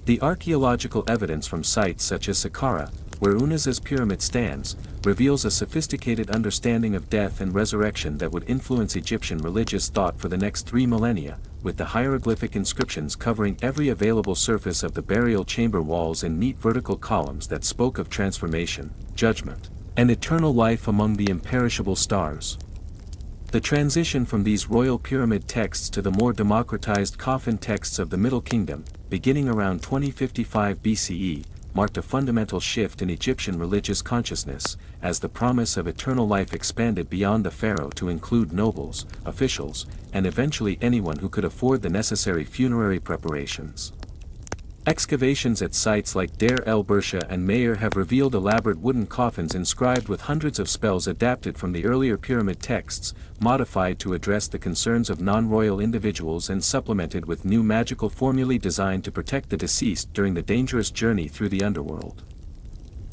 The archaeological evidence from sites such as Saqqara, where Unaza's pyramid stands, reveals a sophisticated understanding of death and resurrection that would influence Egyptian religious thought for the next 3 millennia, with the hieroglyphic inscriptions covering every available surface of the burial chamber walls in neat vertical columns that spoke of transformation, judgment, and eternal life among the imperishable stars. The transition from these royal pyramid texts to the more democratized Coffin texts of the Middle Kingdom, beginning around 2055 BCE, marked a fundamental shift in Egyptian religious consciousness, as the promise of eternal life expanded beyond the pharaoh to include nobles, officials, and eventually anyone who could afford the necessary funerary preparations. Excavations at sites like Deir el-Bersha and Meir have revealed elaborate wooden coffins inscribed with hundreds of spells adapted from the earlier pyramid texts, modified to address the concerns of non-royal individuals and supplemented with new magical formulae designed to protect the deceased during the dangerous journey through the underworld.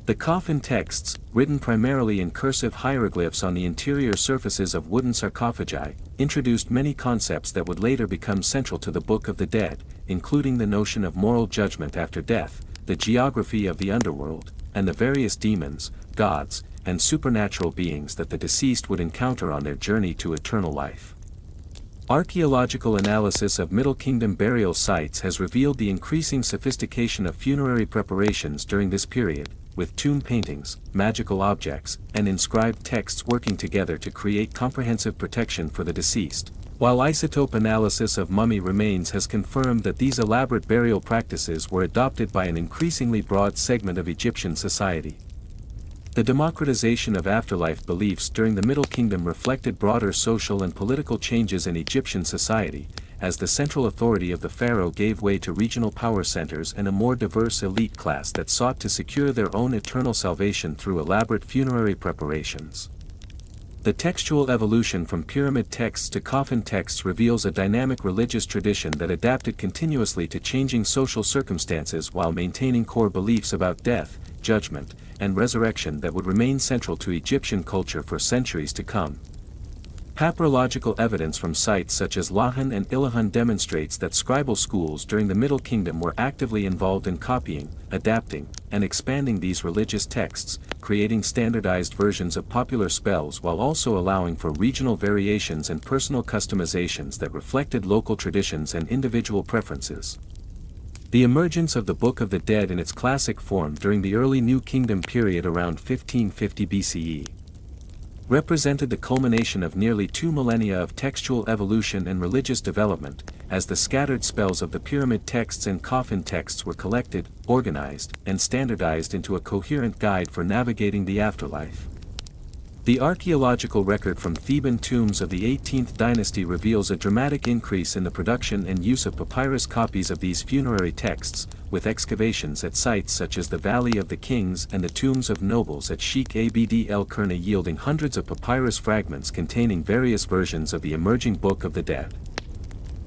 The coffin texts, written primarily in cursive hieroglyphs on the interior surfaces of wooden sarcophagi, introduced many concepts that would later become central to the Book of the Dead, including the notion of moral judgment after death, the geography of the underworld, and the various demons, gods, and supernatural beings that the deceased would encounter on their journey to eternal life. Archaeological analysis of Middle Kingdom burial sites has revealed the increasing sophistication of funerary preparations during this period, with tomb paintings, magical objects, and inscribed texts working together to create comprehensive protection for the deceased, while isotope analysis of mummy remains has confirmed that these elaborate burial practices were adopted by an increasingly broad segment of Egyptian society. The democratization of afterlife beliefs during the Middle Kingdom reflected broader social and political changes in Egyptian society, as the central authority of the pharaoh gave way to regional power centers and a more diverse elite class that sought to secure their own eternal salvation through elaborate funerary preparations. The textual evolution from pyramid texts to coffin texts reveals a dynamic religious tradition that adapted continuously to changing social circumstances while maintaining core beliefs about death, judgment, and resurrection that would remain central to Egyptian culture for centuries to come. Papyrological evidence from sites such as Lahan and Ilahan demonstrates that scribal schools during the Middle Kingdom were actively involved in copying, adapting, and expanding these religious texts, creating standardized versions of popular spells while also allowing for regional variations and personal customizations that reflected local traditions and individual preferences. The emergence of the Book of the Dead in its classic form during the early New Kingdom period around 1550 BCE represented the culmination of nearly 2 millennia of textual evolution and religious development, as the scattered spells of the pyramid texts and coffin texts were collected, organized, and standardized into a coherent guide for navigating the afterlife. The archaeological record from Theban tombs of the 18th dynasty reveals a dramatic increase in the production and use of papyrus copies of these funerary texts, with excavations at sites such as the Valley of the Kings and the tombs of nobles at Sheikh Abd el-Qurna yielding hundreds of papyrus fragments containing various versions of the emerging Book of the Dead.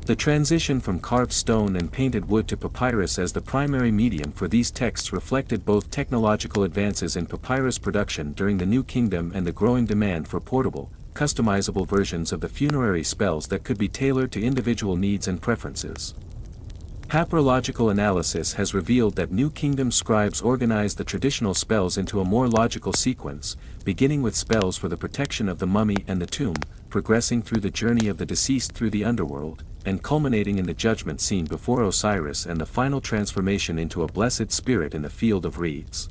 The transition from carved stone and painted wood to papyrus as the primary medium for these texts reflected both technological advances in papyrus production during the New Kingdom and the growing demand for portable, customizable versions of the funerary spells that could be tailored to individual needs and preferences. Papyrological analysis has revealed that New Kingdom scribes organized the traditional spells into a more logical sequence, beginning with spells for the protection of the mummy and the tomb, progressing through the journey of the deceased through the underworld, and culminating in the judgment scene before Osiris and the final transformation into a blessed spirit in the field of reeds.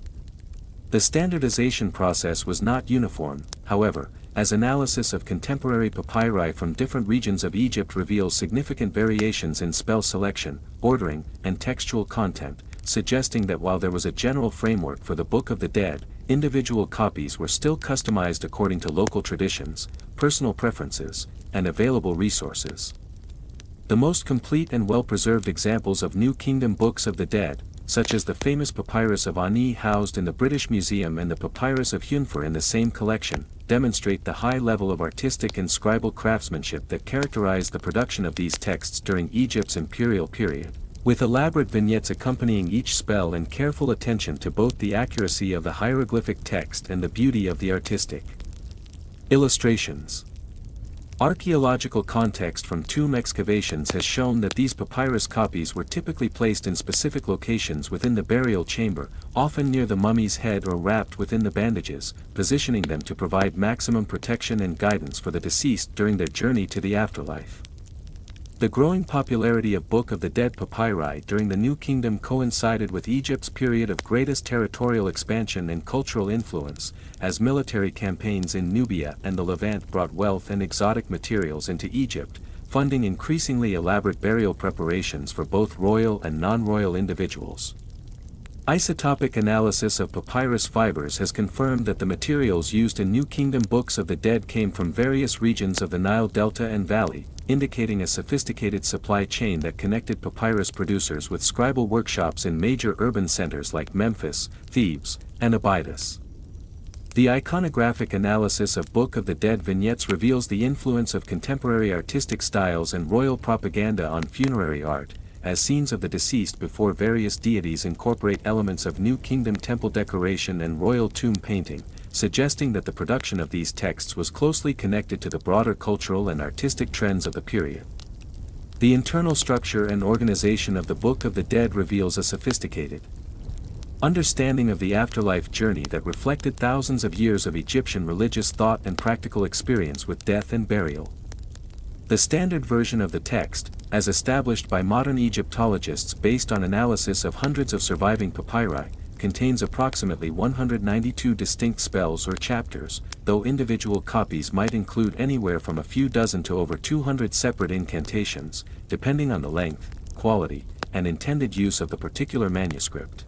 The standardization process was not uniform, however, as analysis of contemporary papyri from different regions of Egypt reveals significant variations in spell selection, ordering, and textual content, suggesting that while there was a general framework for the Book of the Dead, individual copies were still customized according to local traditions, personal preferences, and available resources. The most complete and well-preserved examples of New Kingdom Books of the Dead, such as the famous Papyrus of Ani housed in the British Museum and the Papyrus of Hunfer in the same collection, demonstrate the high level of artistic and scribal craftsmanship that characterized the production of these texts during Egypt's imperial period, with elaborate vignettes accompanying each spell and careful attention to both the accuracy of the hieroglyphic text and the beauty of the artistic illustrations. Archaeological context from tomb excavations has shown that these papyrus copies were typically placed in specific locations within the burial chamber, often near the mummy's head or wrapped within the bandages, positioning them to provide maximum protection and guidance for the deceased during their journey to the afterlife. The growing popularity of Book of the Dead papyri during the New Kingdom coincided with Egypt's period of greatest territorial expansion and cultural influence, as military campaigns in Nubia and the Levant brought wealth and exotic materials into Egypt, funding increasingly elaborate burial preparations for both royal and non-royal individuals. Isotopic analysis of papyrus fibers has confirmed that the materials used in New Kingdom Books of the Dead came from various regions of the Nile Delta and Valley, indicating a sophisticated supply chain that connected papyrus producers with scribal workshops in major urban centers like Memphis, Thebes, and Abydos. The iconographic analysis of Book of the Dead vignettes reveals the influence of contemporary artistic styles and royal propaganda on funerary art, as scenes of the deceased before various deities incorporate elements of New Kingdom temple decoration and royal tomb painting, suggesting that the production of these texts was closely connected to the broader cultural and artistic trends of the period. The internal structure and organization of the Book of the Dead reveals a sophisticated understanding of the afterlife journey that reflected thousands of years of Egyptian religious thought and practical experience with death and burial. The standard version of the text, as established by modern Egyptologists based on analysis of hundreds of surviving papyri, contains approximately 192 distinct spells or chapters, though individual copies might include anywhere from a few dozen to over 200 separate incantations, depending on the length, quality, and intended use of the particular manuscript.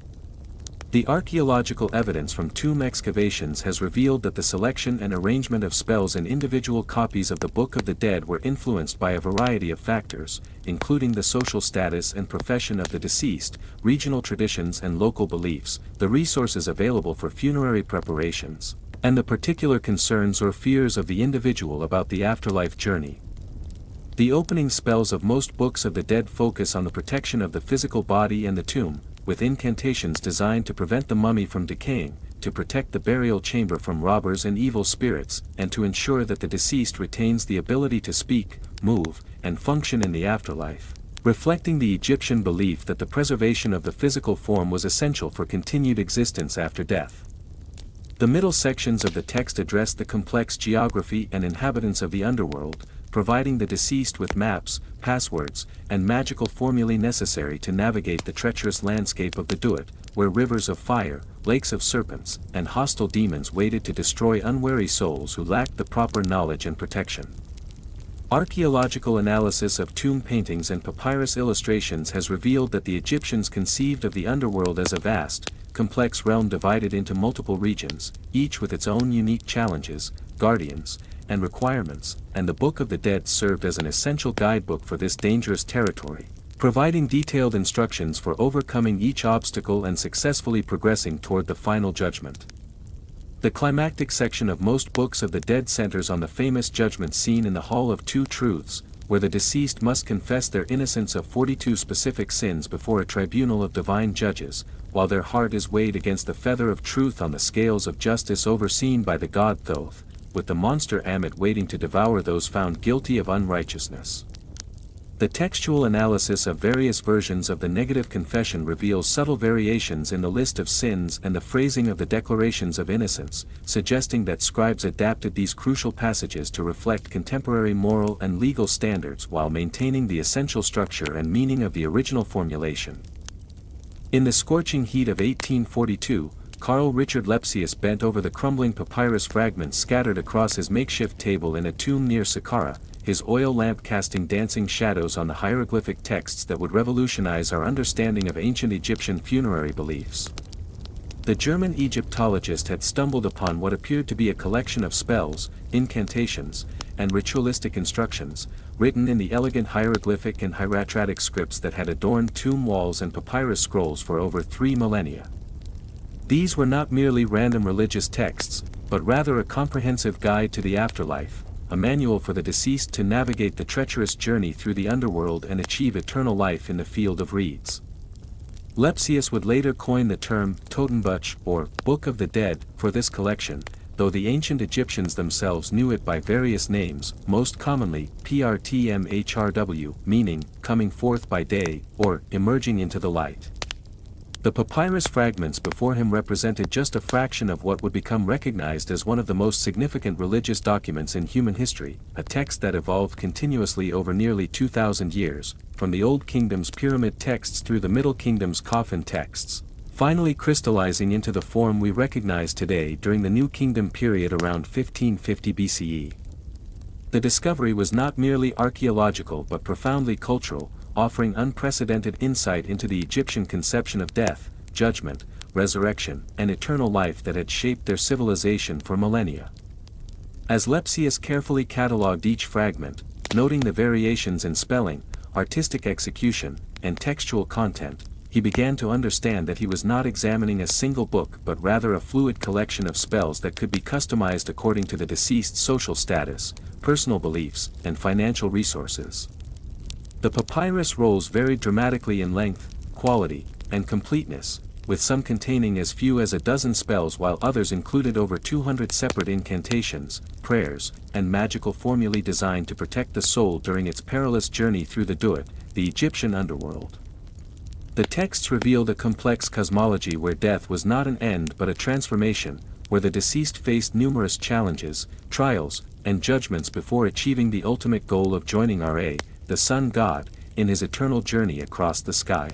The archaeological evidence from tomb excavations has revealed that the selection and arrangement of spells in individual copies of the Book of the Dead were influenced by a variety of factors, including the social status and profession of the deceased, regional traditions and local beliefs, the resources available for funerary preparations, and the particular concerns or fears of the individual about the afterlife journey. The opening spells of most Books of the Dead focus on the protection of the physical body and the tomb, with incantations designed to prevent the mummy from decaying, to protect the burial chamber from robbers and evil spirits, and to ensure that the deceased retains the ability to speak, move, and function in the afterlife, reflecting the Egyptian belief that the preservation of the physical form was essential for continued existence after death. The middle sections of the text address the complex geography and inhabitants of the underworld, providing the deceased with maps, passwords, and magical formulae necessary to navigate the treacherous landscape of the Duat, where rivers of fire, lakes of serpents, and hostile demons waited to destroy unwary souls who lacked the proper knowledge and protection. Archaeological analysis of tomb paintings and papyrus illustrations has revealed that the Egyptians conceived of the underworld as a vast, complex realm divided into multiple regions, each with its own unique challenges, guardians, and requirements, and the Book of the Dead served as an essential guidebook for this dangerous territory, providing detailed instructions for overcoming each obstacle and successfully progressing toward the final judgment. The climactic section of most Books of the Dead centers on the famous judgment scene in the Hall of Two Truths, where the deceased must confess their innocence of 42 specific sins before a tribunal of divine judges, while their heart is weighed against the feather of truth on the scales of justice overseen by the god Thoth, with the monster Ammit waiting to devour those found guilty of unrighteousness. The textual analysis of various versions of the negative confession reveals subtle variations in the list of sins and the phrasing of the declarations of innocence, suggesting that scribes adapted these crucial passages to reflect contemporary moral and legal standards while maintaining the essential structure and meaning of the original formulation. In the scorching heat of 1842, Carl Richard Lepsius bent over the crumbling papyrus fragments scattered across his makeshift table in a tomb near Saqqara, his oil lamp casting dancing shadows on the hieroglyphic texts that would revolutionize our understanding of ancient Egyptian funerary beliefs. The German Egyptologist had stumbled upon what appeared to be a collection of spells, incantations, and ritualistic instructions, written in the elegant hieroglyphic and hieratic scripts that had adorned tomb walls and papyrus scrolls for over 3 millennia. These were not merely random religious texts, but rather a comprehensive guide to the afterlife, a manual for the deceased to navigate the treacherous journey through the underworld and achieve eternal life in the field of reeds. Lepsius would later coin the term Totenbuch or Book of the Dead for this collection, though the ancient Egyptians themselves knew it by various names, most commonly Prtmhrw, meaning coming forth by day, or emerging into the light. The papyrus fragments before him represented just a fraction of what would become recognized as one of the most significant religious documents in human history, a text that evolved continuously over nearly 2,000 years, from the Old Kingdom's pyramid texts through the Middle Kingdom's Coffin texts, finally crystallizing into the form we recognize today during the New Kingdom period around 1550 BCE. The discovery was not merely archaeological but profoundly cultural, offering unprecedented insight into the Egyptian conception of death, judgment, resurrection, and eternal life that had shaped their civilization for millennia. As Lepsius carefully catalogued each fragment, noting the variations in spelling, artistic execution, and textual content, he began to understand that he was not examining a single book but rather a fluid collection of spells that could be customized according to the deceased's social status, personal beliefs, and financial resources. The papyrus rolls varied dramatically in length, quality, and completeness, with some containing as few as a dozen spells while others included over 200 separate incantations, prayers, and magical formulae designed to protect the soul during its perilous journey through the Duat, the Egyptian underworld. The texts revealed a complex cosmology where death was not an end but a transformation, where the deceased faced numerous challenges, trials, and judgments before achieving the ultimate goal of joining Ra, the sun god, in his eternal journey across the sky.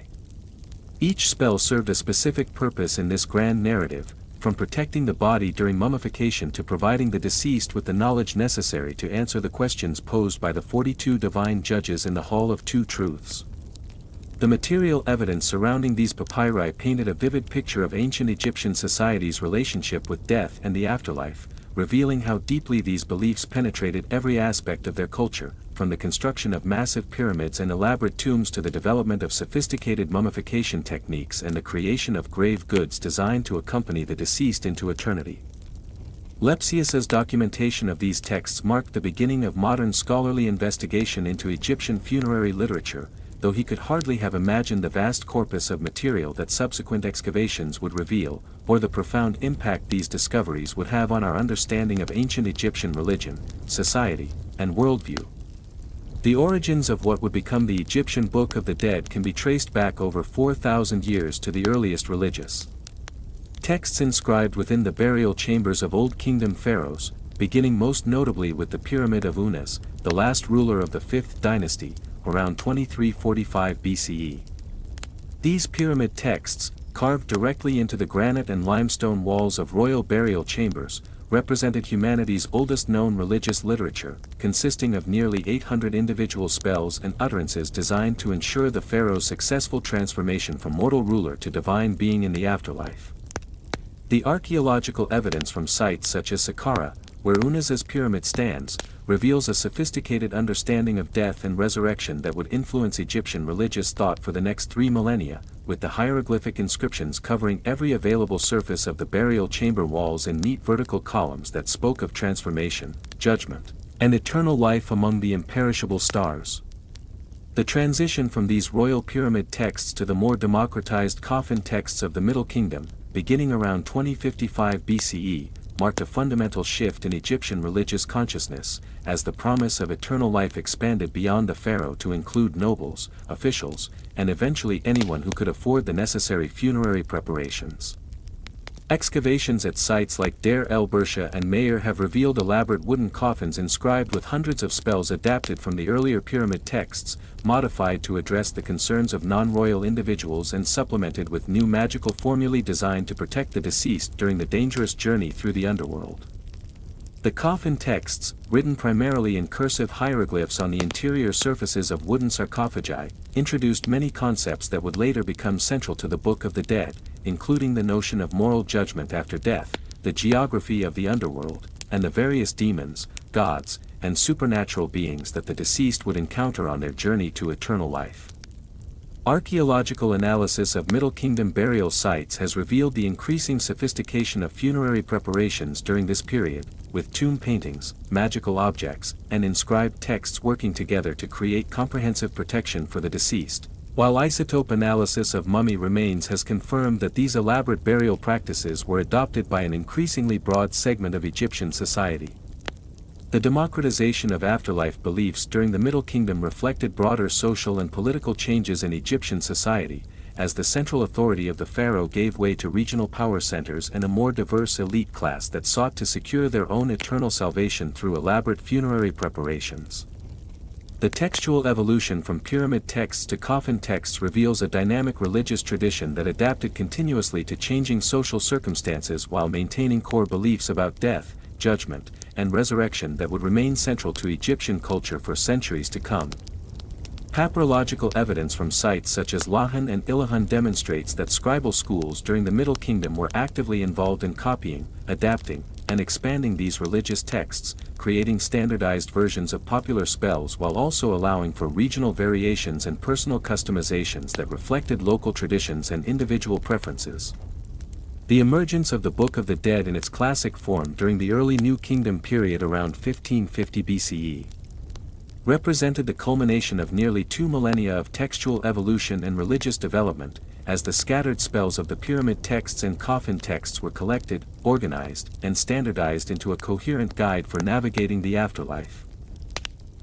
Each spell served a specific purpose in this grand narrative, from protecting the body during mummification to providing the deceased with the knowledge necessary to answer the questions posed by the 42 divine judges in the Hall of Two Truths. The material evidence surrounding these papyri painted a vivid picture of ancient Egyptian society's relationship with death and the afterlife, revealing how deeply these beliefs penetrated every aspect of their culture, from the construction of massive pyramids and elaborate tombs to the development of sophisticated mummification techniques and the creation of grave goods designed to accompany the deceased into eternity. Lepsius's documentation of these texts marked the beginning of modern scholarly investigation into Egyptian funerary literature, though he could hardly have imagined the vast corpus of material that subsequent excavations would reveal, or the profound impact these discoveries would have on our understanding of ancient Egyptian religion, society, and worldview. The origins of what would become the Egyptian Book of the Dead can be traced back over 4,000 years to the earliest religious texts inscribed within the burial chambers of Old Kingdom pharaohs, beginning most notably with the Pyramid of Unas, the last ruler of the 5th dynasty, around 2345 BCE. These pyramid texts, carved directly into the granite and limestone walls of royal burial chambers, represented humanity's oldest known religious literature, consisting of nearly 800 individual spells and utterances designed to ensure the pharaoh's successful transformation from mortal ruler to divine being in the afterlife. The archaeological evidence from sites such as Saqqara, where Unas's pyramid stands, reveals a sophisticated understanding of death and resurrection that would influence Egyptian religious thought for the next 3 millennia, with the hieroglyphic inscriptions covering every available surface of the burial chamber walls in neat vertical columns that spoke of transformation, judgment, and eternal life among the imperishable stars. The transition from these royal pyramid texts to the more democratized coffin texts of the Middle Kingdom, beginning around 2055 BCE, marked a fundamental shift in Egyptian religious consciousness, as the promise of eternal life expanded beyond the pharaoh to include nobles, officials, and eventually anyone who could afford the necessary funerary preparations. Excavations at sites like Deir el-Bersha and Meir have revealed elaborate wooden coffins inscribed with hundreds of spells adapted from the earlier pyramid texts, modified to address the concerns of non-royal individuals and supplemented with new magical formulae designed to protect the deceased during the dangerous journey through the underworld. The coffin texts, written primarily in cursive hieroglyphs on the interior surfaces of wooden sarcophagi, introduced many concepts that would later become central to the Book of the Dead, including the notion of moral judgment after death, the geography of the underworld, and the various demons, gods, and supernatural beings that the deceased would encounter on their journey to eternal life. Archaeological analysis of Middle Kingdom burial sites has revealed the increasing sophistication of funerary preparations during this period, with tomb paintings, magical objects, and inscribed texts working together to create comprehensive protection for the deceased. While isotope analysis of mummy remains has confirmed that these elaborate burial practices were adopted by an increasingly broad segment of Egyptian society. The democratization of afterlife beliefs during the Middle Kingdom reflected broader social and political changes in Egyptian society, as the central authority of the pharaoh gave way to regional power centers and a more diverse elite class that sought to secure their own eternal salvation through elaborate funerary preparations. The textual evolution from pyramid texts to coffin texts reveals a dynamic religious tradition that adapted continuously to changing social circumstances while maintaining core beliefs about death, judgment, and resurrection that would remain central to Egyptian culture for centuries to come. Papyrological evidence from sites such as Lahan and Ilahan demonstrates that scribal schools during the Middle Kingdom were actively involved in copying, adapting, and expanding these religious texts, creating standardized versions of popular spells while also allowing for regional variations and personal customizations that reflected local traditions and individual preferences. The emergence of the Book of the Dead in its classic form during the early New Kingdom period around 1550 BCE represented the culmination of nearly 2 millennia of textual evolution and religious development, as the scattered spells of the pyramid texts and coffin texts were collected, organized, and standardized into a coherent guide for navigating the afterlife.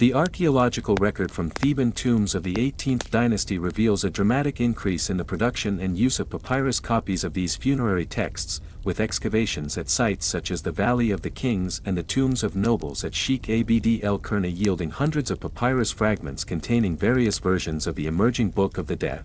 The archaeological record from Theban tombs of the 18th dynasty reveals a dramatic increase in the production and use of papyrus copies of these funerary texts, with excavations at sites such as the Valley of the Kings and the tombs of nobles at Sheikh Abd el-Qurna yielding hundreds of papyrus fragments containing various versions of the emerging Book of the Dead.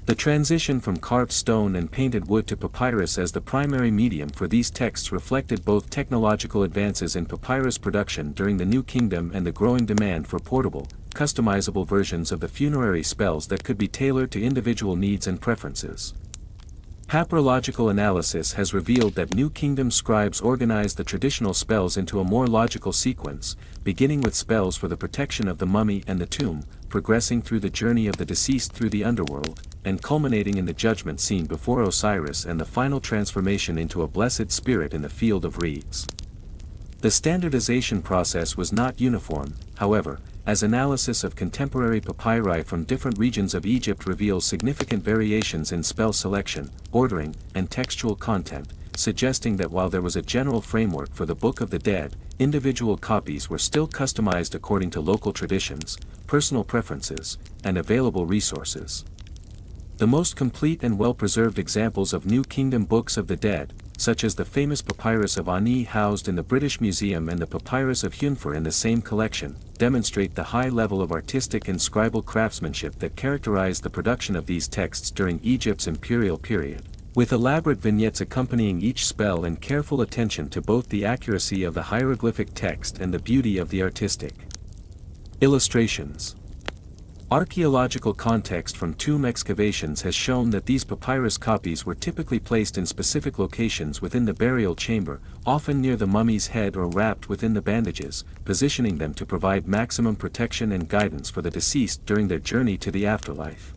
The transition from carved stone and painted wood to papyrus as the primary medium for these texts reflected both technological advances in papyrus production during the New Kingdom and the growing demand for portable, customizable versions of the funerary spells that could be tailored to individual needs and preferences. Papyrological analysis has revealed that New Kingdom scribes organized the traditional spells into a more logical sequence, beginning with spells for the protection of the mummy and the tomb, progressing through the journey of the deceased through the underworld, and culminating in the judgment scene before Osiris and the final transformation into a blessed spirit in the field of reeds. The standardization process was not uniform, however, as analysis of contemporary papyri from different regions of Egypt reveals significant variations in spell selection, ordering, and textual content, suggesting that while there was a general framework for the Book of the Dead, individual copies were still customized according to local traditions, personal preferences, and available resources. The most complete and well-preserved examples of New Kingdom Books of the Dead, such as the famous papyrus of Ani housed in the British Museum and the papyrus of Hunfer in the same collection, demonstrate the high level of artistic and scribal craftsmanship that characterized the production of these texts during Egypt's imperial period, with elaborate vignettes accompanying each spell and careful attention to both the accuracy of the hieroglyphic text and the beauty of the artistic illustrations. Archaeological context from tomb excavations has shown that these papyrus copies were typically placed in specific locations within the burial chamber, often near the mummy's head or wrapped within the bandages, positioning them to provide maximum protection and guidance for the deceased during their journey to the afterlife.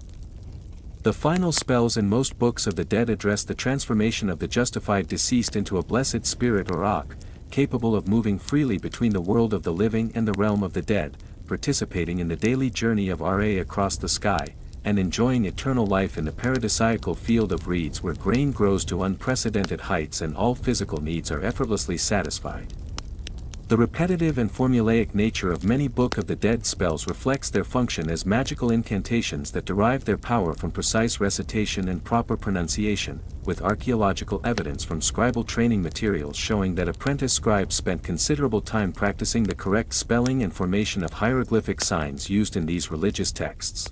The final spells in most books of the dead address the transformation of the justified deceased into a blessed spirit or Akh, capable of moving freely between the world of the living and the realm of the dead, participating in the daily journey of Ra across the sky, and enjoying eternal life in the paradisiacal field of reeds where grain grows to unprecedented heights and all physical needs are effortlessly satisfied. The repetitive and formulaic nature of many Book of the Dead spells reflects their function as magical incantations that derive their power from precise recitation and proper pronunciation, with archaeological evidence from scribal training materials showing that apprentice scribes spent considerable time practicing the correct spelling and formation of hieroglyphic signs used in these religious texts.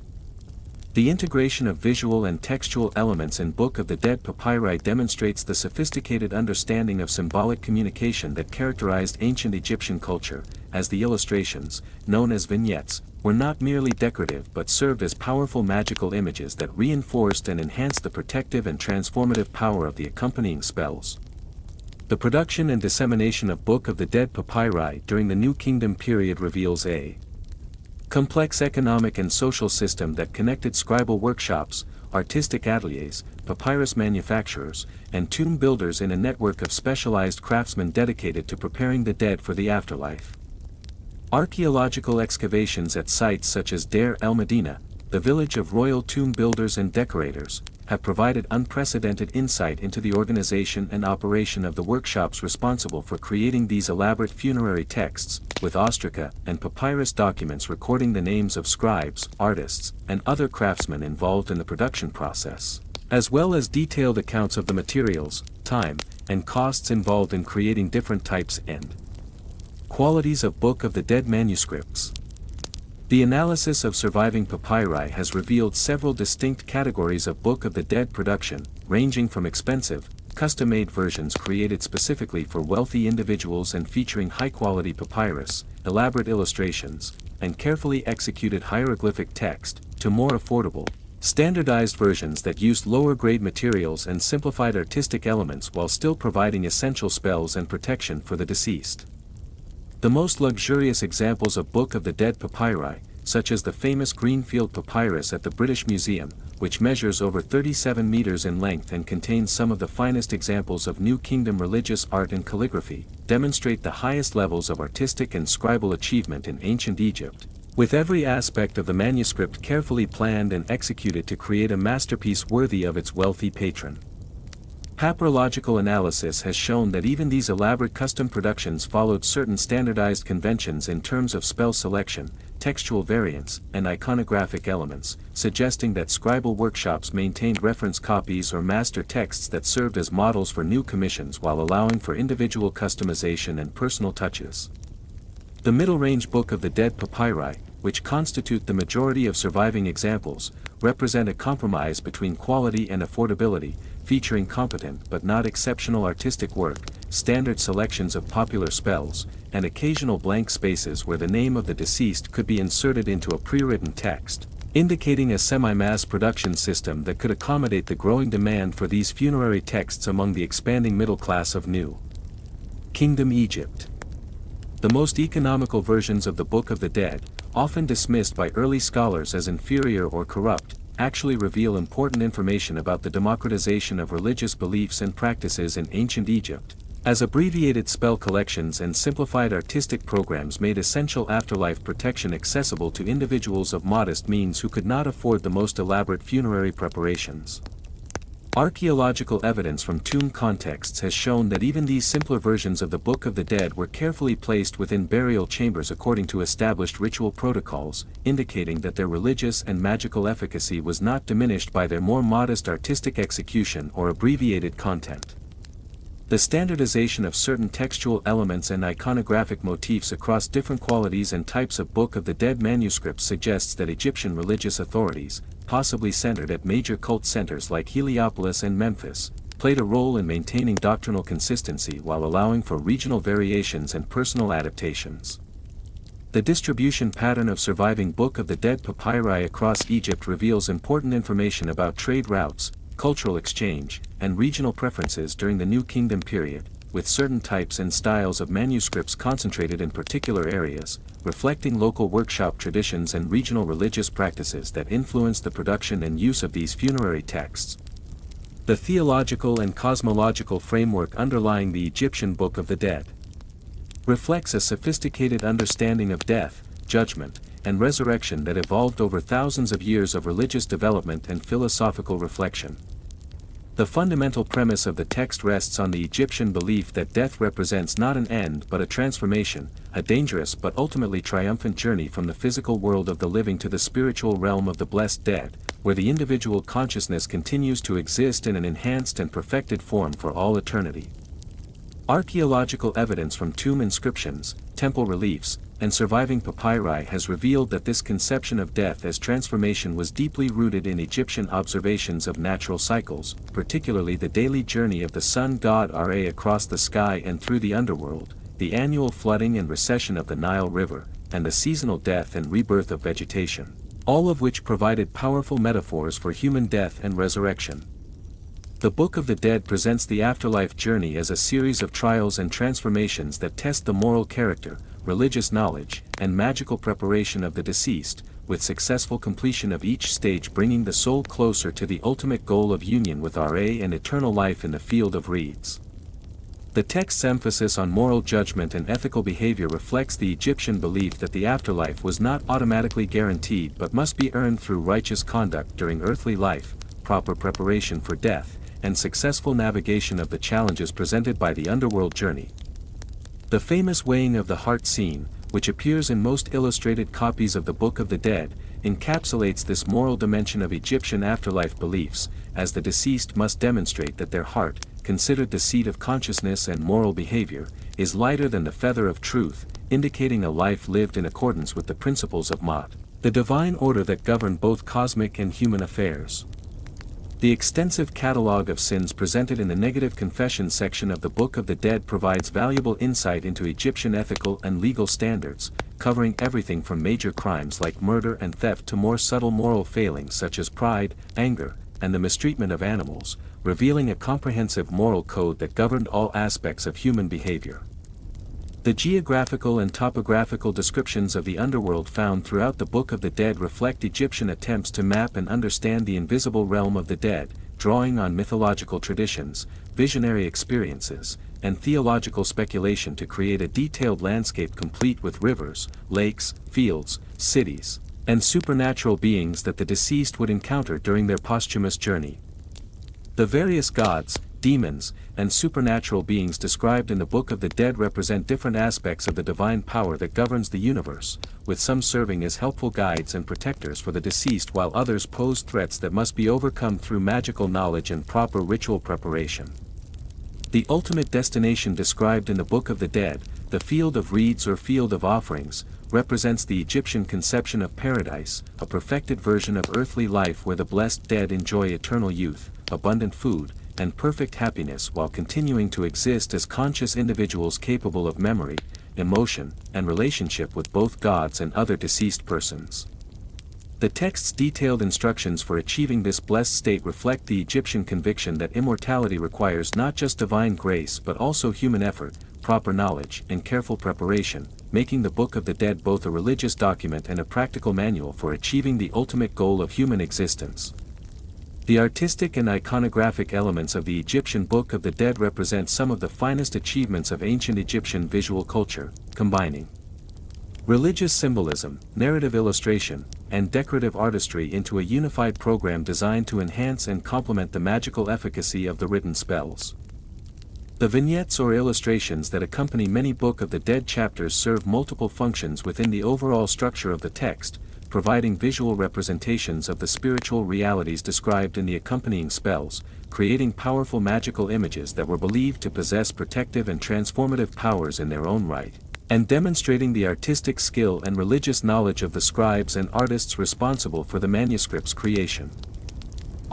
The integration of visual and textual elements in Book of the Dead papyri demonstrates the sophisticated understanding of symbolic communication that characterized ancient Egyptian culture, as the illustrations, known as vignettes, were not merely decorative but served as powerful magical images that reinforced and enhanced the protective and transformative power of the accompanying spells. The production and dissemination of Book of the Dead papyri during the New Kingdom period reveals a complex economic and social system that connected scribal workshops, artistic ateliers, papyrus manufacturers, and tomb builders in a network of specialized craftsmen dedicated to preparing the dead for the afterlife. Archaeological excavations at sites such as Deir el-Medina, the village of royal tomb builders and decorators, have provided unprecedented insight into the organization and operation of the workshops responsible for creating these elaborate funerary texts, with ostraca and papyrus documents recording the names of scribes, artists, and other craftsmen involved in the production process, as well as detailed accounts of the materials, time, and costs involved in creating different types and qualities of Book of the Dead manuscripts. The analysis of surviving papyri has revealed several distinct categories of Book of the Dead production, ranging from expensive, custom-made versions created specifically for wealthy individuals and featuring high-quality papyrus, elaborate illustrations, and carefully executed hieroglyphic text, to more affordable, standardized versions that used lower-grade materials and simplified artistic elements while still providing essential spells and protection for the deceased. The most luxurious examples of Book of the Dead papyri, such as the famous Greenfield papyrus at the British Museum, which measures over 37 meters in length and contains some of the finest examples of New Kingdom religious art and calligraphy, demonstrate the highest levels of artistic and scribal achievement in ancient Egypt, with every aspect of the manuscript carefully planned and executed to create a masterpiece worthy of its wealthy patron. Papyrological analysis has shown that even these elaborate custom productions followed certain standardized conventions in terms of spell selection, textual variants, and iconographic elements, suggesting that scribal workshops maintained reference copies or master texts that served as models for new commissions while allowing for individual customization and personal touches. The middle-range Book of the Dead papyri, which constitute the majority of surviving examples, represent a compromise between quality and affordability, featuring competent but not exceptional artistic work, standard selections of popular spells, and occasional blank spaces where the name of the deceased could be inserted into a pre-written text, indicating a semi-mass production system that could accommodate the growing demand for these funerary texts among the expanding middle class of New Kingdom Egypt. The most economical versions of the Book of the Dead, often dismissed by early scholars as inferior or corrupt, actually reveal important information about the democratization of religious beliefs and practices in ancient Egypt, as abbreviated spell collections and simplified artistic programs made essential afterlife protection accessible to individuals of modest means who could not afford the most elaborate funerary preparations. Archaeological evidence from tomb contexts has shown that even these simpler versions of the Book of the Dead were carefully placed within burial chambers according to established ritual protocols, indicating that their religious and magical efficacy was not diminished by their more modest artistic execution or abbreviated content. The standardization of certain textual elements and iconographic motifs across different qualities and types of Book of the Dead manuscripts suggests that Egyptian religious authorities, possibly centered at major cult centers like Heliopolis and Memphis, played a role in maintaining doctrinal consistency while allowing for regional variations and personal adaptations. The distribution pattern of surviving Book of the Dead papyri across Egypt reveals important information about trade routes, cultural exchange, and regional preferences during the New Kingdom period, with certain types and styles of manuscripts concentrated in particular areas, reflecting local workshop traditions and regional religious practices that influenced the production and use of these funerary texts. The theological and cosmological framework underlying the Egyptian Book of the Dead reflects a sophisticated understanding of death, judgment, and resurrection that evolved over thousands of years of religious development and philosophical reflection. The fundamental premise of the text rests on the Egyptian belief that death represents not an end but a transformation, a dangerous but ultimately triumphant journey from the physical world of the living to the spiritual realm of the blessed dead, where the individual consciousness continues to exist in an enhanced and perfected form for all eternity. Archaeological evidence from tomb inscriptions, temple reliefs, and surviving papyri has revealed that this conception of death as transformation was deeply rooted in Egyptian observations of natural cycles, particularly the daily journey of the sun god Ra across the sky and through the underworld, the annual flooding and recession of the Nile River, and the seasonal death and rebirth of vegetation, all of which provided powerful metaphors for human death and resurrection. The Book of the Dead presents the afterlife journey as a series of trials and transformations that test the moral character, religious knowledge, and magical preparation of the deceased, with successful completion of each stage bringing the soul closer to the ultimate goal of union with Ra and eternal life in the field of reeds. The text's emphasis on moral judgment and ethical behavior reflects the Egyptian belief that the afterlife was not automatically guaranteed but must be earned through righteous conduct during earthly life, proper preparation for death, and successful navigation of the challenges presented by the underworld journey. The famous weighing of the heart scene, which appears in most illustrated copies of the Book of the Dead, encapsulates this moral dimension of Egyptian afterlife beliefs, as the deceased must demonstrate that their heart, considered the seat of consciousness and moral behavior, is lighter than the feather of truth, indicating a life lived in accordance with the principles of Ma'at, the divine order that govern both cosmic and human affairs. The extensive catalogue of sins presented in the negative confession section of the Book of the Dead provides valuable insight into Egyptian ethical and legal standards, covering everything from major crimes like murder and theft to more subtle moral failings such as pride, anger, and the mistreatment of animals, revealing a comprehensive moral code that governed all aspects of human behavior. The geographical and topographical descriptions of the underworld found throughout the Book of the Dead reflect Egyptian attempts to map and understand the invisible realm of the dead, drawing on mythological traditions, visionary experiences, and theological speculation to create a detailed landscape complete with rivers, lakes, fields, cities, and supernatural beings that the deceased would encounter during their posthumous journey. The various gods, demons, and supernatural beings described in the Book of the Dead represent different aspects of the divine power that governs the universe, with some serving as helpful guides and protectors for the deceased while others pose threats that must be overcome through magical knowledge and proper ritual preparation. The ultimate destination described in the Book of the Dead, the field of reeds or field of offerings, represents the Egyptian conception of paradise, a perfected version of earthly life where the blessed dead enjoy eternal youth, abundant food, and perfect happiness while continuing to exist as conscious individuals capable of memory, emotion, and relationship with both gods and other deceased persons. The text's detailed instructions for achieving this blessed state reflect the Egyptian conviction that immortality requires not just divine grace but also human effort, proper knowledge, and careful preparation, making the Book of the Dead both a religious document and a practical manual for achieving the ultimate goal of human existence. The artistic and iconographic elements of the Egyptian Book of the Dead represent some of the finest achievements of ancient Egyptian visual culture, combining religious symbolism, narrative illustration, and decorative artistry into a unified program designed to enhance and complement the magical efficacy of the written spells. The vignettes or illustrations that accompany many Book of the Dead chapters serve multiple functions within the overall structure of the text, providing visual representations of the spiritual realities described in the accompanying spells, creating powerful magical images that were believed to possess protective and transformative powers in their own right, and demonstrating the artistic skill and religious knowledge of the scribes and artists responsible for the manuscript's creation.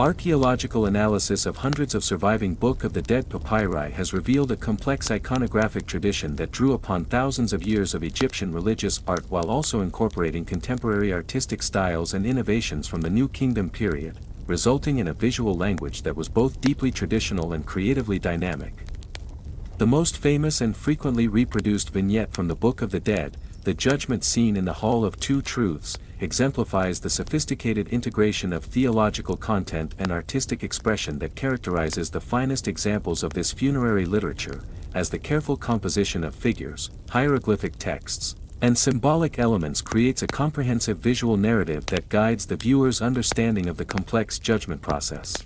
Archaeological analysis of hundreds of surviving Book of the Dead papyri has revealed a complex iconographic tradition that drew upon thousands of years of Egyptian religious art while also incorporating contemporary artistic styles and innovations from the New Kingdom period, resulting in a visual language that was both deeply traditional and creatively dynamic. The most famous and frequently reproduced vignette from the Book of the Dead, the judgment scene in the Hall of Two Truths, exemplifies the sophisticated integration of theological content and artistic expression that characterizes the finest examples of this funerary literature, as the careful composition of figures, hieroglyphic texts, and symbolic elements creates a comprehensive visual narrative that guides the viewer's understanding of the complex judgment process.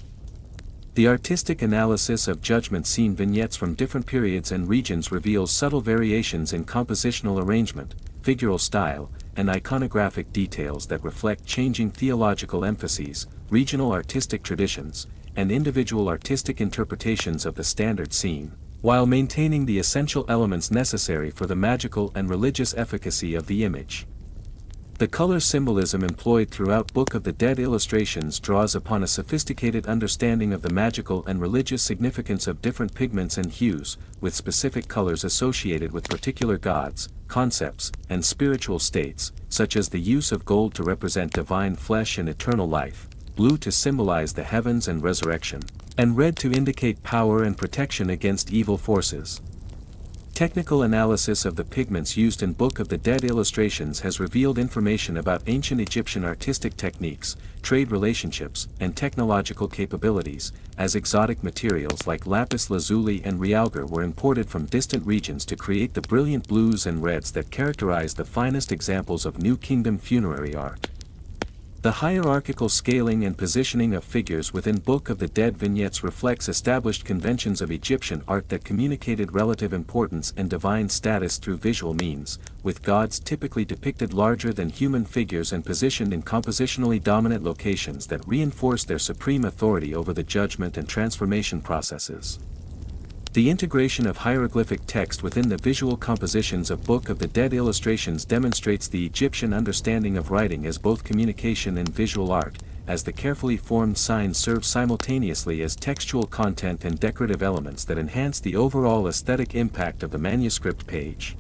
The artistic analysis of judgment scene vignettes from different periods and regions reveals subtle variations in compositional arrangement, figural style, and iconographic details that reflect changing theological emphases, regional artistic traditions, and individual artistic interpretations of the standard scene, while maintaining the essential elements necessary for the magical and religious efficacy of the image. The color symbolism employed throughout Book of the Dead illustrations draws upon a sophisticated understanding of the magical and religious significance of different pigments and hues, with specific colors associated with particular gods, concepts, and spiritual states, such as the use of gold to represent divine flesh and eternal life, blue to symbolize the heavens and resurrection, and red to indicate power and protection against evil forces. Technical analysis of the pigments used in Book of the Dead illustrations has revealed information about ancient Egyptian artistic techniques, trade relationships, and technological capabilities, as exotic materials like lapis lazuli and realgar were imported from distant regions to create the brilliant blues and reds that characterize the finest examples of New Kingdom funerary art. The hierarchical scaling and positioning of figures within Book of the Dead vignettes reflects established conventions of Egyptian art that communicated relative importance and divine status through visual means, with gods typically depicted larger than human figures and positioned in compositionally dominant locations that reinforce their supreme authority over the judgment and transformation processes. The integration of hieroglyphic text within the visual compositions of Book of the Dead illustrations demonstrates the Egyptian understanding of writing as both communication and visual art, as the carefully formed signs serve simultaneously as textual content and decorative elements that enhance the overall aesthetic impact of the manuscript page.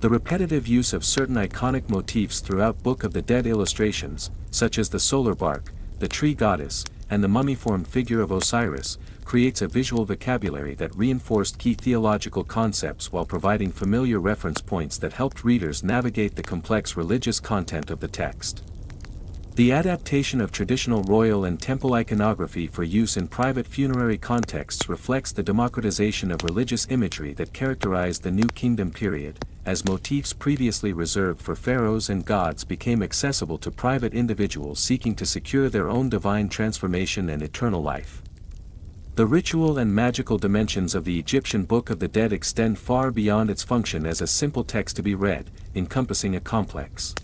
The repetitive use of certain iconic motifs throughout Book of the Dead illustrations, such as the solar bark, the tree goddess, and the mummy-formed figure of Osiris, creates a visual vocabulary that reinforced key theological concepts while providing familiar reference points that helped readers navigate the complex religious content of the text. The adaptation of traditional royal and temple iconography for use in private funerary contexts reflects the democratization of religious imagery that characterized the New Kingdom period, as motifs previously reserved for pharaohs and gods became accessible to private individuals seeking to secure their own divine transformation and eternal life. The ritual and magical dimensions of the Egyptian Book of the Dead extend far beyond its function as a simple text to be read, encompassing a complex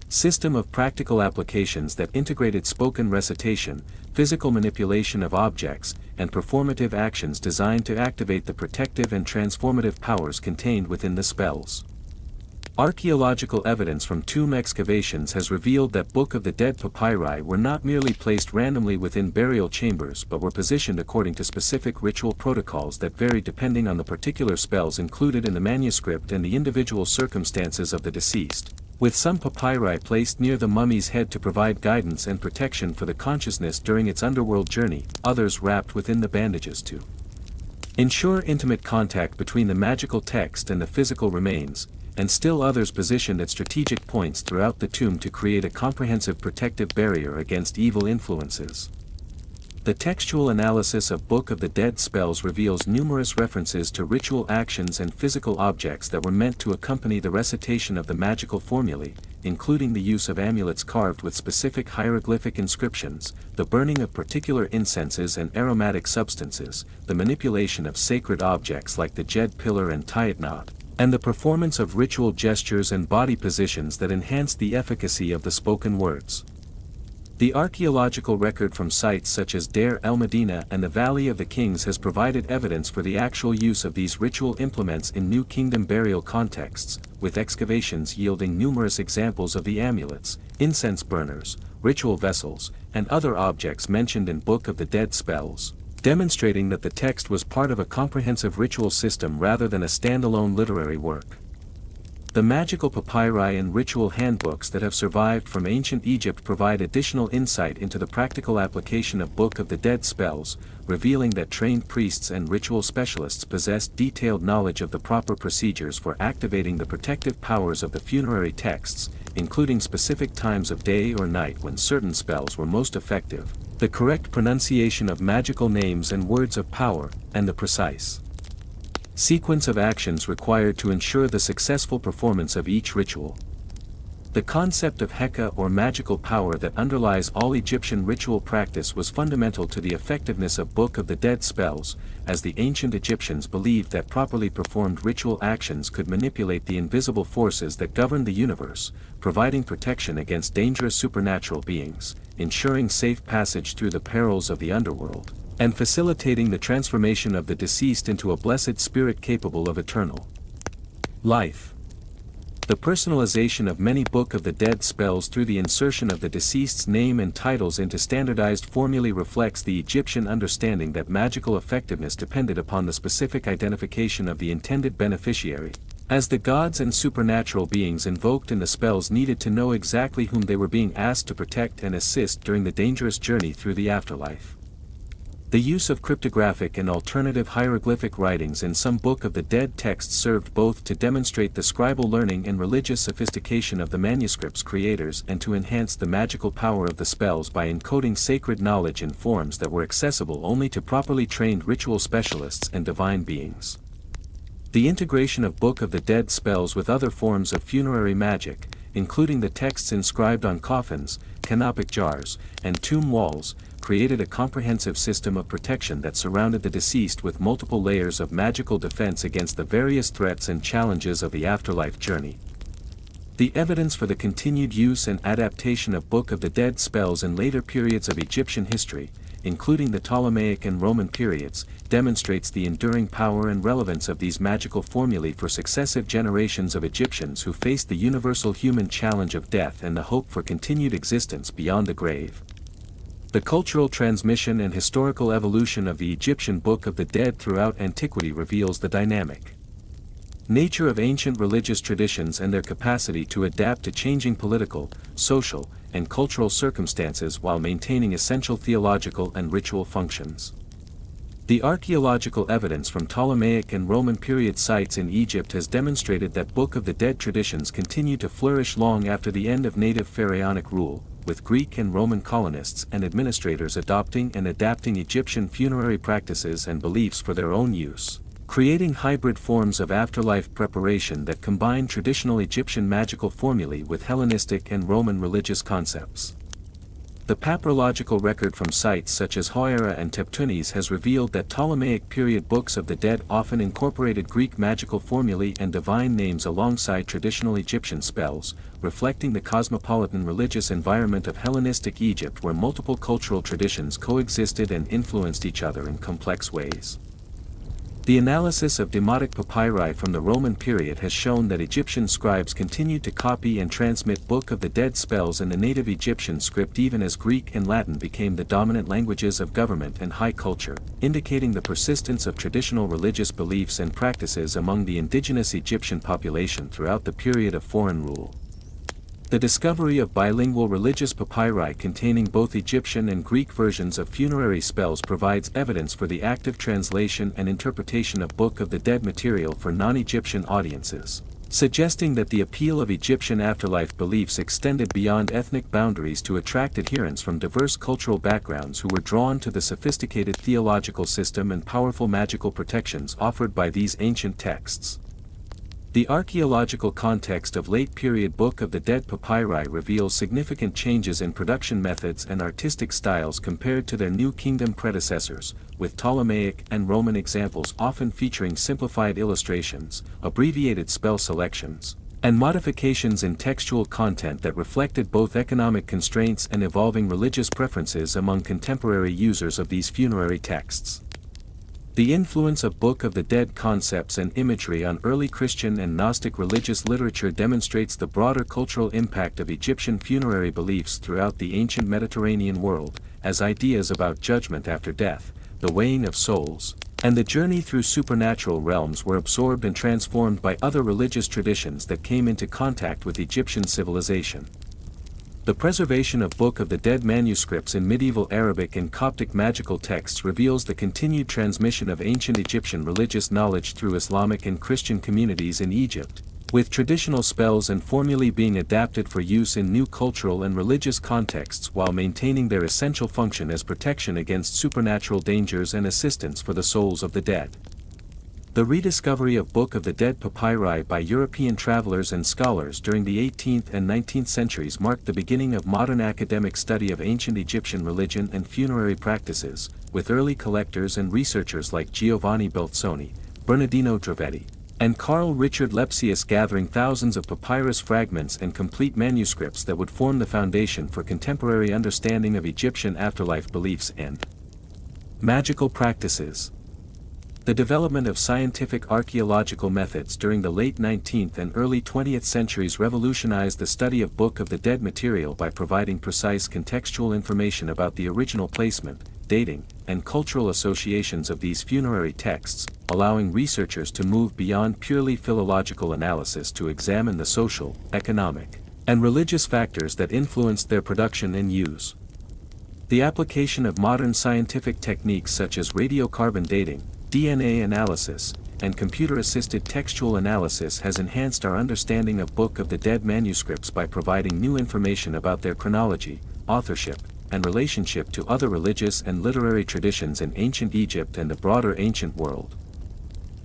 system of practical applications that integrated spoken recitation, physical manipulation of objects, and performative actions designed to activate the protective and transformative powers contained within the spells. Archaeological evidence from tomb excavations has revealed that Book of the Dead papyri were not merely placed randomly within burial chambers but were positioned according to specific ritual protocols that varied depending on the particular spells included in the manuscript and the individual circumstances of the deceased, with some papyri placed near the mummy's head to provide guidance and protection for the consciousness during its underworld journey, others wrapped within the bandages to ensure intimate contact between the magical text and the physical remains, and still others positioned at strategic points throughout the tomb to create a comprehensive protective barrier against evil influences. The textual analysis of Book of the Dead spells reveals numerous references to ritual actions and physical objects that were meant to accompany the recitation of the magical formulae, including the use of amulets carved with specific hieroglyphic inscriptions, the burning of particular incenses and aromatic substances, the manipulation of sacred objects like the Jed pillar and Tayetnot, and the performance of ritual gestures and body positions that enhance the efficacy of the spoken words. The archaeological record from sites such as Deir el-Medina and the Valley of the Kings has provided evidence for the actual use of these ritual implements in New Kingdom burial contexts, with excavations yielding numerous examples of the amulets, incense burners, ritual vessels, and other objects mentioned in Book of the Dead spells, demonstrating that the text was part of a comprehensive ritual system rather than a standalone literary work. The magical papyri and ritual handbooks that have survived from ancient Egypt provide additional insight into the practical application of Book of the Dead spells, revealing that trained priests and ritual specialists possessed detailed knowledge of the proper procedures for activating the protective powers of the funerary texts, including specific times of day or night when certain spells were most effective, the correct pronunciation of magical names and words of power, and the precise sequence of actions required to ensure the successful performance of each ritual. The concept of Heka or magical power that underlies all Egyptian ritual practice was fundamental to the effectiveness of Book of the Dead spells, as the ancient Egyptians believed that properly performed ritual actions could manipulate the invisible forces that govern the universe, providing protection against dangerous supernatural beings, ensuring safe passage through the perils of the underworld, and facilitating the transformation of the deceased into a blessed spirit capable of eternal life. The personalization of many Book of the Dead spells through the insertion of the deceased's name and titles into standardized formulae reflects the Egyptian understanding that magical effectiveness depended upon the specific identification of the intended beneficiary, as the gods and supernatural beings invoked in the spells needed to know exactly whom they were being asked to protect and assist during the dangerous journey through the afterlife. The use of cryptographic and alternative hieroglyphic writings in some Book of the Dead texts served both to demonstrate the scribal learning and religious sophistication of the manuscript's creators and to enhance the magical power of the spells by encoding sacred knowledge in forms that were accessible only to properly trained ritual specialists and divine beings. The integration of Book of the Dead spells with other forms of funerary magic, including the texts inscribed on coffins, canopic jars, and tomb walls, created a comprehensive system of protection that surrounded the deceased with multiple layers of magical defense against the various threats and challenges of the afterlife journey. The evidence for the continued use and adaptation of Book of the Dead spells in later periods of Egyptian history, including the Ptolemaic and Roman periods, demonstrates the enduring power and relevance of these magical formulae for successive generations of Egyptians who faced the universal human challenge of death and the hope for continued existence beyond the grave. The cultural transmission and historical evolution of the Egyptian Book of the Dead throughout antiquity reveals the dynamic nature of ancient religious traditions and their capacity to adapt to changing political, social, and cultural circumstances while maintaining essential theological and ritual functions. The archaeological evidence from Ptolemaic and Roman period sites in Egypt has demonstrated that Book of the Dead traditions continue to flourish long after the end of native pharaonic rule, with Greek and Roman colonists and administrators adopting and adapting Egyptian funerary practices and beliefs for their own use, creating hybrid forms of afterlife preparation that combine traditional Egyptian magical formulae with Hellenistic and Roman religious concepts. The papyrological record from sites such as Hoira and Teptunis has revealed that Ptolemaic period Books of the Dead often incorporated Greek magical formulae and divine names alongside traditional Egyptian spells, reflecting the cosmopolitan religious environment of Hellenistic Egypt where multiple cultural traditions coexisted and influenced each other in complex ways. The analysis of demotic papyri from the Roman period has shown that Egyptian scribes continued to copy and transmit Book of the Dead spells in the native Egyptian script even as Greek and Latin became the dominant languages of government and high culture, indicating the persistence of traditional religious beliefs and practices among the indigenous Egyptian population throughout the period of foreign rule. The discovery of bilingual religious papyri containing both Egyptian and Greek versions of funerary spells provides evidence for the active translation and interpretation of Book of the Dead material for non-Egyptian audiences, suggesting that the appeal of Egyptian afterlife beliefs extended beyond ethnic boundaries to attract adherents from diverse cultural backgrounds who were drawn to the sophisticated theological system and powerful magical protections offered by these ancient texts. The archaeological context of late-period Book of the Dead papyri reveals significant changes in production methods and artistic styles compared to their New Kingdom predecessors, with Ptolemaic and Roman examples often featuring simplified illustrations, abbreviated spell selections, and modifications in textual content that reflected both economic constraints and evolving religious preferences among contemporary users of these funerary texts. The influence of Book of the Dead concepts and imagery on early Christian and Gnostic religious literature demonstrates the broader cultural impact of Egyptian funerary beliefs throughout the ancient Mediterranean world, as ideas about judgment after death, the weighing of souls, and the journey through supernatural realms were absorbed and transformed by other religious traditions that came into contact with Egyptian civilization. The preservation of Book of the Dead manuscripts in medieval Arabic and Coptic magical texts reveals the continued transmission of ancient Egyptian religious knowledge through Islamic and Christian communities in Egypt, with traditional spells and formulae being adapted for use in new cultural and religious contexts while maintaining their essential function as protection against supernatural dangers and assistance for the souls of the dead. The rediscovery of Book of the Dead papyri by European travelers and scholars during the 18th and 19th centuries marked the beginning of modern academic study of ancient Egyptian religion and funerary practices, with early collectors and researchers like Giovanni Belzoni, Bernardino Drovetti, and Carl Richard Lepsius gathering thousands of papyrus fragments and complete manuscripts that would form the foundation for contemporary understanding of Egyptian afterlife beliefs and magical practices. The development of scientific archaeological methods during the late 19th and early 20th centuries revolutionized the study of Book of the Dead material by providing precise contextual information about the original placement, dating, and cultural associations of these funerary texts, allowing researchers to move beyond purely philological analysis to examine the social, economic, and religious factors that influenced their production and use. The application of modern scientific techniques such as radiocarbon dating, DNA analysis, and computer-assisted textual analysis has enhanced our understanding of Book of the Dead manuscripts by providing new information about their chronology, authorship, and relationship to other religious and literary traditions in ancient Egypt and the broader ancient world.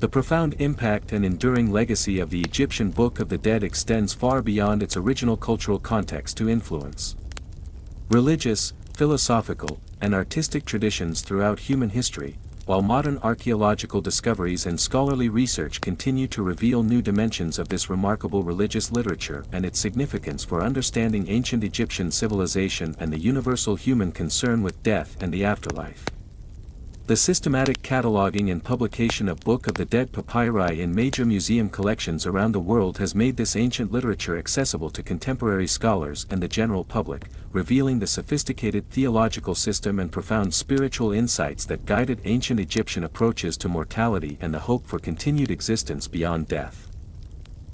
The profound impact and enduring legacy of the Egyptian Book of the Dead extends far beyond its original cultural context to influence religious, philosophical, and artistic traditions throughout human history, while modern archaeological discoveries and scholarly research continue to reveal new dimensions of this remarkable religious literature and its significance for understanding ancient Egyptian civilization and the universal human concern with death and the afterlife. The systematic cataloging and publication of Book of the Dead papyri in major museum collections around the world has made this ancient literature accessible to contemporary scholars and the general public, revealing the sophisticated theological system and profound spiritual insights that guided ancient Egyptian approaches to mortality and the hope for continued existence beyond death.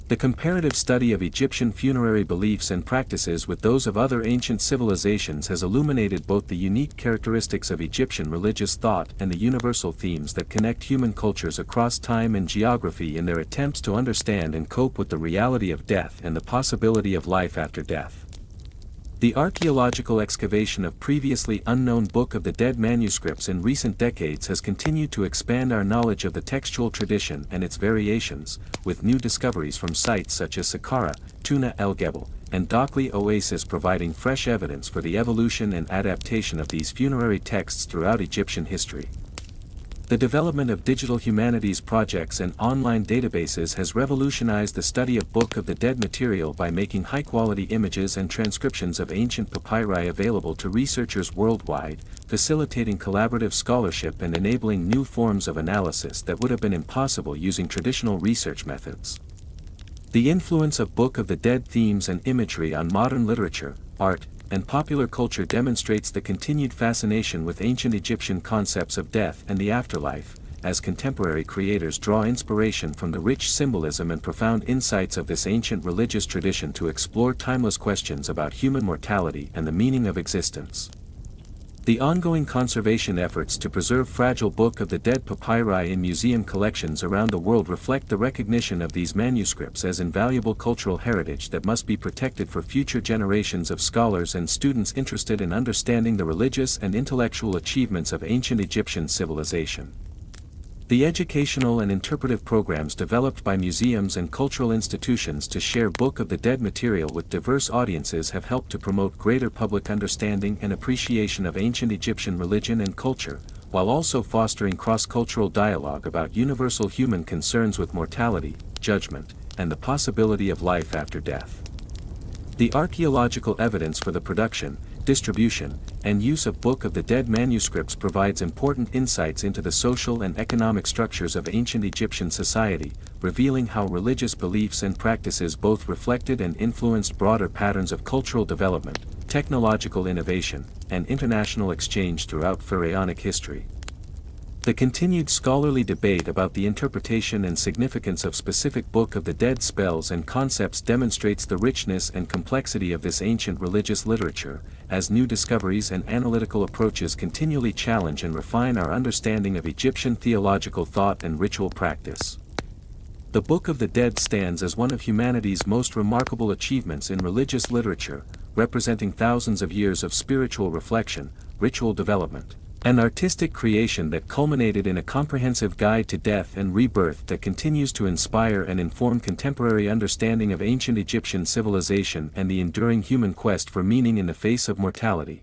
The comparative study of Egyptian funerary beliefs and practices with those of other ancient civilizations has illuminated both the unique characteristics of Egyptian religious thought and the universal themes that connect human cultures across time and geography in their attempts to understand and cope with the reality of death and the possibility of life after death. The archaeological excavation of previously unknown Book of the Dead manuscripts in recent decades has continued to expand our knowledge of the textual tradition and its variations, with new discoveries from sites such as Saqqara, Tuna el-Gebel, and Dakhli Oasis providing fresh evidence for the evolution and adaptation of these funerary texts throughout Egyptian history. The development of digital humanities projects and online databases has revolutionized the study of Book of the Dead material by making high-quality images and transcriptions of ancient papyri available to researchers worldwide, facilitating collaborative scholarship and enabling new forms of analysis that would have been impossible using traditional research methods. The influence of Book of the Dead themes and imagery on modern literature, art, and popular culture demonstrates the continued fascination with ancient Egyptian concepts of death and the afterlife, as contemporary creators draw inspiration from the rich symbolism and profound insights of this ancient religious tradition to explore timeless questions about human mortality and the meaning of existence. The ongoing conservation efforts to preserve fragile Book of the Dead papyri in museum collections around the world reflect the recognition of these manuscripts as invaluable cultural heritage that must be protected for future generations of scholars and students interested in understanding the religious and intellectual achievements of ancient Egyptian civilization. The educational and interpretive programs developed by museums and cultural institutions to share Book of the Dead material with diverse audiences have helped to promote greater public understanding and appreciation of ancient Egyptian religion and culture, while also fostering cross-cultural dialogue about universal human concerns with mortality, judgment, and the possibility of life after death. The archaeological evidence for the production, distribution, and use of Book of the Dead manuscripts provides important insights into the social and economic structures of ancient Egyptian society, revealing how religious beliefs and practices both reflected and influenced broader patterns of cultural development, technological innovation, and international exchange throughout pharaonic history. The continued scholarly debate about the interpretation and significance of specific Book of the Dead spells and concepts demonstrates the richness and complexity of this ancient religious literature, as new discoveries and analytical approaches continually challenge and refine our understanding of Egyptian theological thought and ritual practice. The Book of the Dead stands as one of humanity's most remarkable achievements in religious literature, representing thousands of years of spiritual reflection, ritual development, an artistic creation that culminated in a comprehensive guide to death and rebirth that continues to inspire and inform contemporary understanding of ancient Egyptian civilization and the enduring human quest for meaning in the face of mortality.